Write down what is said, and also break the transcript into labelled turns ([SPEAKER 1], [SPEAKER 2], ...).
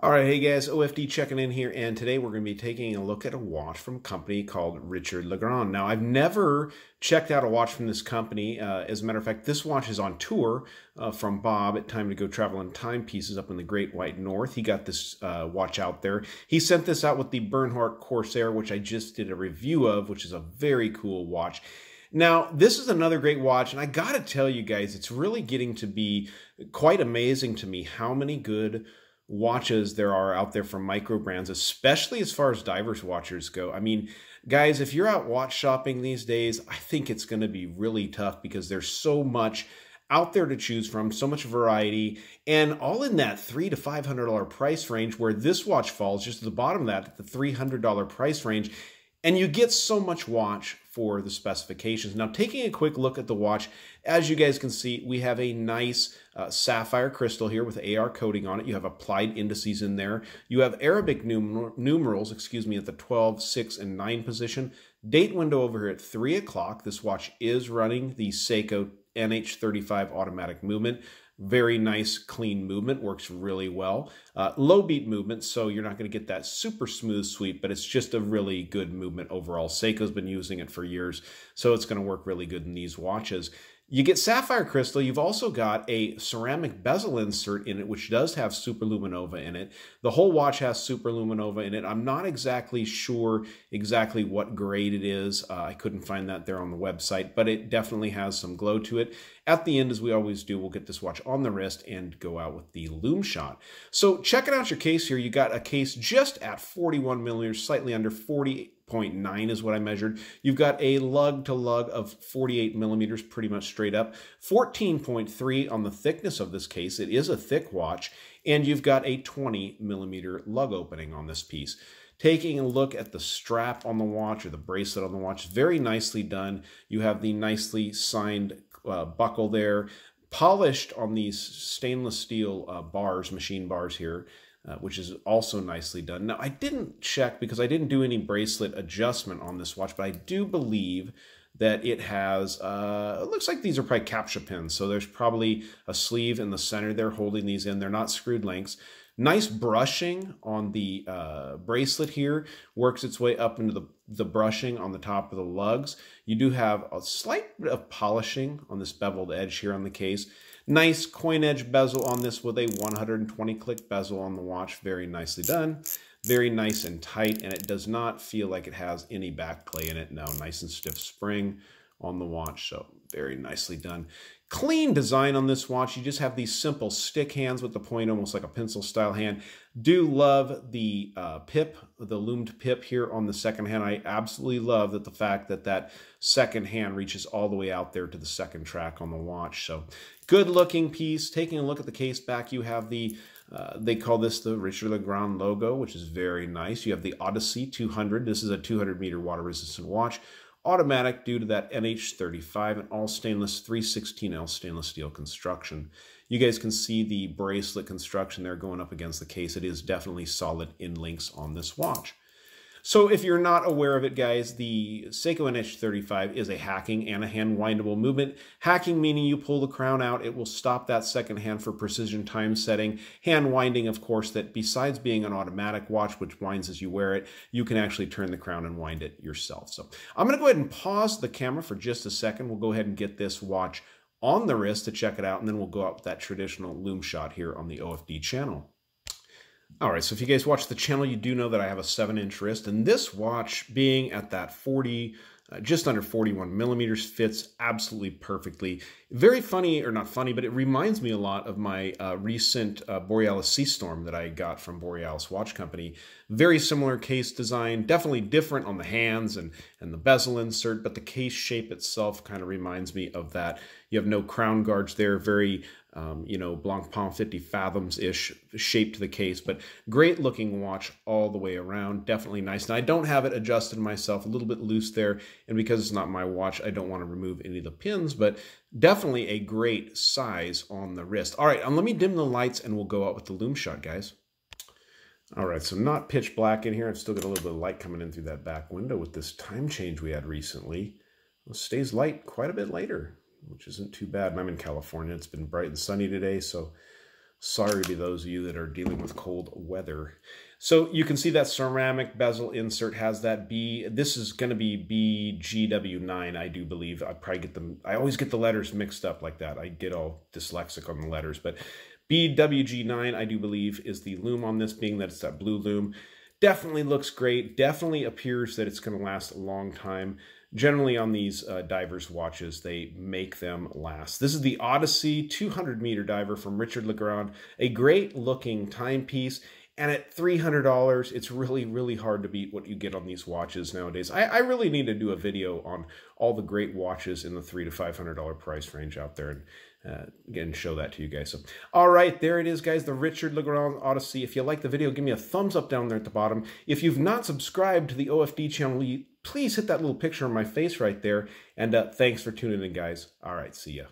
[SPEAKER 1] All right, hey guys, OFD checking in here, and today we're going to be taking a look at a watch from a company called Richard Legrand. Now, I've never checked out a watch from this company. As a matter of fact, this watch is on tour from Bob at Time to Go Travel and Timepieces up in the Great White North. He got this watch out there. He sent this out with the Bernhardt Corsair, which I just did a review of, which is a very cool watch. Now, this is another great watch, and I gotta tell you guys, it's really getting to be quite amazing to me how many good watches there are out there from micro brands, especially as far as divers watches go. I mean, guys, if you're out watch shopping these days, I think it's going to be really tough because there's so much out there to choose from, so much variety, and all in that $300 to $500 price range, where this watch falls just at the bottom of that, at the $300 price range. And you get so much watch for the specifications. Now, taking a quick look at the watch, as you guys can see, we have a nice sapphire crystal here with AR coating on it. You have applied indices in there. You have Arabic numerals, at the 12, 6, and 9 position. Date window over here at 3 o'clock. This watch is running the Seiko NH35 automatic movement. Very nice, clean movement, works really well. Low beat movement, so you're not going to get that super smooth sweep, but it's just a really good movement overall. Seiko's been using it for years, so it's going to work really good in these watches. You get sapphire crystal. You've also got a ceramic bezel insert in it, which does have superluminova in it. The whole watch has superluminova in it. I'm not exactly sure exactly what grade it is. I couldn't find that there on the website, but it definitely has some glow to it. At the end, as we always do, we'll get this watch on the wrist and go out with the Lume shot. So checking out your case here, you got a case just at 41 millimeters, slightly under 40.9 is what I measured. You've got a lug to lug of 48 millimeters, pretty much straight up. 14.3 on the thickness of this case. It is a thick watch, and you've got a 20 millimeter lug opening on this piece. Taking a look at the strap on the watch, or the bracelet on the watch, very nicely done. You have the nicely signed buckle there, polished on these stainless steel bars, machine bars here, which is also nicely done. Now, I didn't check because I didn't do any bracelet adjustment on this watch, but I do believe that it has, it looks like these are probably capture pins. So there's probably a sleeve in the center there holding these in. They're not screwed links. Nice brushing on the bracelet here, works its way up into the brushing on the top of the lugs. You do have a slight bit of polishing on this beveled edge here on the case. Nice coin edge bezel on this with a 120 click bezel on the watch. Very nicely done. Very nice and tight, and it does not feel like it has any back play in it. No, nice and stiff spring on the watch, so very nicely done. Clean design on this watch. You just have these simple stick hands with the point, almost like a pencil style hand. Do love the pip, the loomed pip here on the second hand. I absolutely love that the fact that that second hand reaches all the way out there to the second track on the watch. So good looking piece. Taking a look at the case back, you have the they call this the Richard Legrand logo, which is very nice. You have the Odyssey 200. This is a 200 meter water resistant watch. Automatic due to that NH35 and all stainless 316L stainless steel construction. You guys can see the bracelet construction there going up against the case. It is definitely solid in links on this watch. So if you're not aware of it, guys, the Seiko NH35 is a hacking and a hand windable movement. Hacking meaning you pull the crown out, it will stop that second hand for precision time setting. Hand winding, of course, that besides being an automatic watch, which winds as you wear it, you can actually turn the crown and wind it yourself. So I'm going to go ahead and pause the camera for just a second. We'll go ahead and get this watch on the wrist to check it out, and then we'll go out with that traditional Lume shot here on the OFD channel. All right, so if you guys watch the channel, you do know that I have a 7-inch wrist, and this watch being at that 40, just under 41 millimeters fits absolutely perfectly. Very funny, or not funny, but it reminds me a lot of my recent Borealis Sea Storm that I got from Borealis Watch Company. Very similar case design, definitely different on the hands and the bezel insert, but the case shape itself kind of reminds me of that. You have no crown guards there, very you know, Blancpain 50 fathoms-ish shape to the case, but great looking watch all the way around. Definitely nice. Now, I don't have it adjusted myself, a little bit loose there, and because it's not my watch, I don't want to remove any of the pins, but definitely a great size on the wrist. All right, let me dim the lights and we'll go out with the Lume shot, guys. All right, so not pitch black in here. I've still got a little bit of light coming in through that back window with this time change we had recently. It stays light quite a bit later, which isn't too bad. And I'm in California. It's been bright and sunny today, so Sorry to those of you that are dealing with cold weather. So you can see that ceramic bezel insert has that B. This is going to be BGW9, I do believe. I probably get them. I always get the letters mixed up like that. I get all dyslexic on the letters, but BWG9, I do believe, is the lume on this, being that it's that blue lume. Definitely looks great. Definitely appears that it's going to last a long time. Generally on these divers watches, they make them last. This is the Odyssey 200-meter diver from Richard LeGrand. A great looking timepiece. And at $300, it's really, really hard to beat what you get on these watches nowadays. I really need to do a video on all the great watches in the $300 to $500 price range out there, and again, show that to you guys. So, all right, there it is, guys, the Richard LeGrand Odyssey. If you like the video, give me a thumbs up down there at the bottom. If you've not subscribed to the OFD channel, please hit that little picture of my face right there. And thanks for tuning in, guys. All right, see ya.